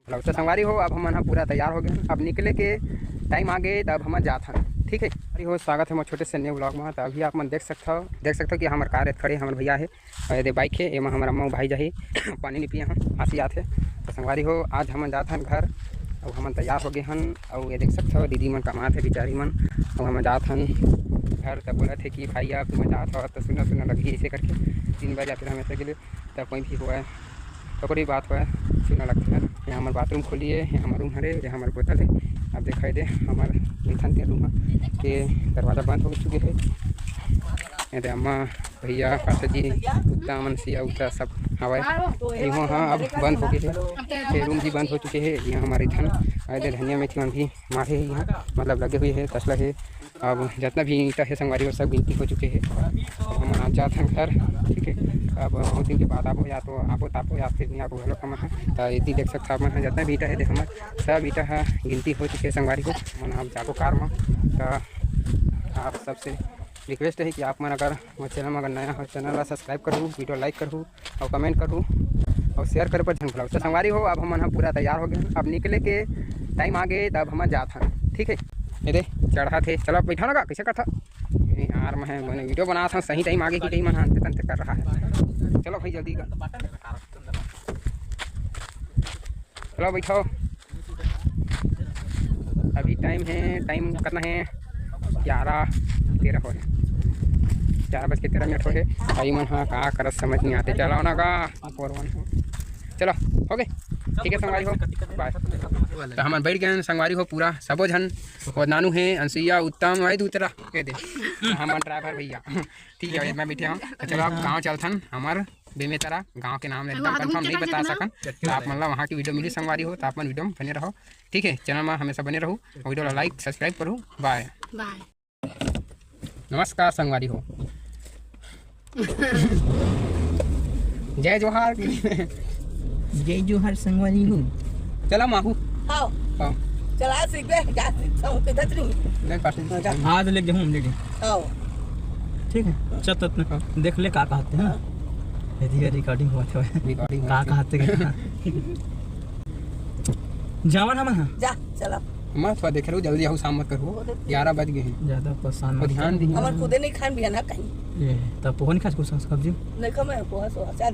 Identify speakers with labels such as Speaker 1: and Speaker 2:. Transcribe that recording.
Speaker 1: तो संगवारी हो अब हम पूरा तैयार हो गए, अब निकले के टाइम आ गए, तब हम जात हन। ठीक है अरे हो स्वागत है मोर छोटे से न्यू ब्लॉग में। तो अभी आप मन देख सकते हो कि हमारे कार खड़े हमारे भैया है और ये बाइक है, एमा हमारा अम्मा भाई जाही पानी नहीं पिए हम हंसी आते। तो संगवारी हो आज हम जात हन घर, अब हम तैयार हो गए हन और ये देख सकते हो दीदी मन कमात है बेचारी मन, और हम जात हन घर। तब बोला थे कि भाई आप मैं जात हो तो सुना लगी ऐसे करके 3 बजे फिर हम ऐसे के लिए तब कोई भी हुआ है तो कोई बात हुआ है सुना लगता है। यहाँ हमारे बाथरूम खोली है, यहाँ हमारा रूम हरे, यहाँ हमारे बोतल है। आप दिखाई दे हमारे निथन के रूम के दरवाज़ा बंद हो चुके हैं। ये अम्मा भैया काका जी कुत्ता मनसिया उतना सब हवा यहाँ हाँ अब बंद हो गए हैं, रूम भी बंद हो चुके हैं। यहाँ हमारे धन आए धनिया में थी भी मारे है, यहाँ मतलब लगे हुए है तसला है। अब जितना भी ईंटा है संगवारी और सब गिनती हो चुके हैं। हम आज जाते हैं घर। ठीक है अब बहुत दिन के बाद आप हो या तो आप हो या फिर नहीं आप घरों कम है। तो ये देख सकते हैं जितना भी ईंटा है हमारे सब ईंटा है गिनती हो चुके हैं संगवारी को। मैंने आप जाको कार में तो आप सबसे रिक्वेस्ट है कि आप मन अगर वो चैनल में अगर नया हो चैनल ला सब्सक्राइब करूँ, वीडियो लाइक करूँ और कमेंट करूँ और शेयर करे पर झन भुलाओ। तो संगवारी हो अब हम पूरा तैयार हो गए, अब निकले के टाइम आ गए, तब हम जात हन। ठीक है ये चढ़ा थे चलो बैठा लगा कैसे करता यार मैं मैंने वीडियो बना था सही टाइम आगे की टाइम मन हंते तंते कर रहा है। चलो भाई जल्दी कर चलो बैठो। अभी टाइम कितना है 11:13 हो है, 11:13 हो है। भाई मन हाँ का कर समझ नहीं आते चलो ना का चलो हो गए। ठीक है संगवारी हो बाय। तो हम बैठ गए संगवारी हो पूरा सबो झन और नानू है अंसिया उत्तम आई दूसरा कह दे हमारे ड्राइवर भैया। ठीक है मैं बैठे हूँ। चलो आप गाँव चलथन हमार बेमेतरा गांव के नाम एकदम कंफर्म नहीं बता सकन। तो आप मतलब वहाँ की वीडियो मिली संगवारी हो तो आप मन वीडियो में बने रहो। ठीक है चैनल में हमेशा बने रहो, वीडियो लाइक सब्सक्राइब करो। Bye bye. नमस्कार संगवारी हो जय जोहार
Speaker 2: जय जोहार संगवारी हो।
Speaker 1: चला माहू
Speaker 3: आओ चला सीख गए क्या सीखता हूँ किधर नहीं
Speaker 2: आज ले हम ले
Speaker 3: आओ
Speaker 2: ठीक है चल देख ले का कहते हैं यदि रिकॉर्डिंग हुआ था
Speaker 1: रिकॉर्डिंग
Speaker 2: का कहते जावन हम
Speaker 3: जा चला
Speaker 1: मैं थोड़ा देख रहा हूँ जल्दी आओ शाम मत करो 11 बज गए हैं।
Speaker 2: ज्यादा परेशान
Speaker 1: और ध्यान दी
Speaker 3: हमारे खुदे नहीं खान भी है ना कहीं
Speaker 2: ये तब पोहन खा कुछ सब्जी
Speaker 3: नहीं खा मैं पोहा सो जा